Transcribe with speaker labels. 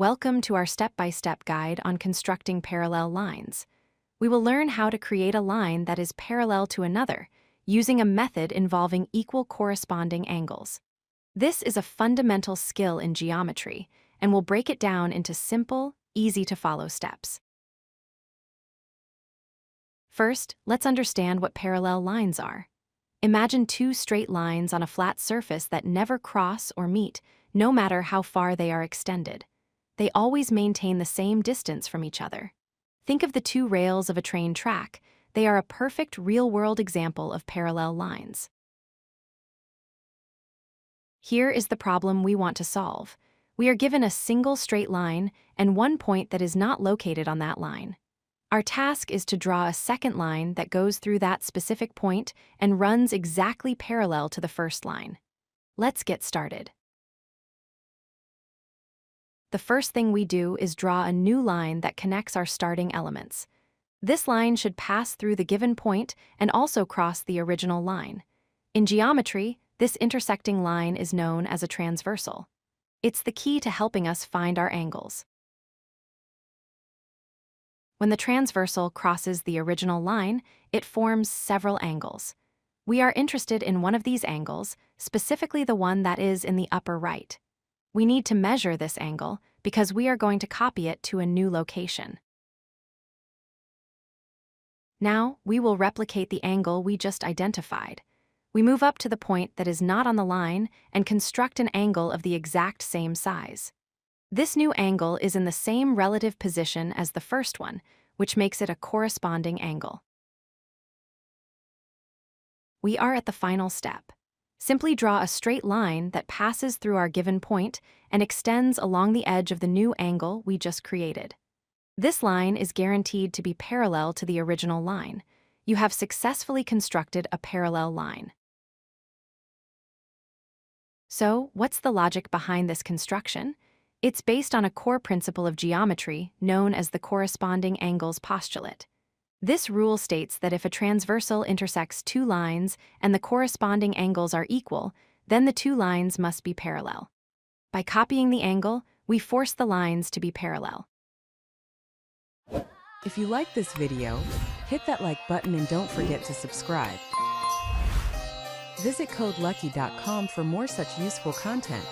Speaker 1: Welcome to our step-by-step guide on constructing parallel lines. We will learn how to create a line that is parallel to another, using a method involving equal corresponding angles. This is a fundamental skill in geometry, and we'll break it down into simple, easy-to-follow steps. First, let's understand what parallel lines are. Imagine two straight lines on a flat surface that never cross or meet, no matter how far they are extended. They always maintain the same distance from each other. Think of the two rails of a train track. They are a perfect real-world example of parallel lines. Here is the problem we want to solve. We are given a single straight line and one point that is not located on that line. Our task is to draw a second line that goes through that specific point and runs exactly parallel to the first line. Let's get started. The first thing we do is draw a new line that connects our starting elements. This line should pass through the given point and also cross the original line. In geometry, this intersecting line is known as a transversal. It's the key to helping us find our angles. When the transversal crosses the original line, it forms several angles. We are interested in one of these angles, specifically the one that is in the upper right. We need to measure this angle because we are going to copy it to a new location. Now, we will replicate the angle we just identified. We move up to the point that is not on the line and construct an angle of the exact same size. This new angle is in the same relative position as the first one, which makes it a corresponding angle. We are at the final step. Simply draw a straight line that passes through our given point and extends along the edge of the new angle we just created. This line is guaranteed to be parallel to the original line. You have successfully constructed a parallel line. So, what's the logic behind this construction? It's based on a core principle of geometry known as the corresponding angles postulate. This rule states that if a transversal intersects two lines and the corresponding angles are equal, then the two lines must be parallel. By copying the angle, we force the lines to be parallel.
Speaker 2: If you like this video, hit that like button and don't forget to subscribe. Visit codelucky.com for more such useful content.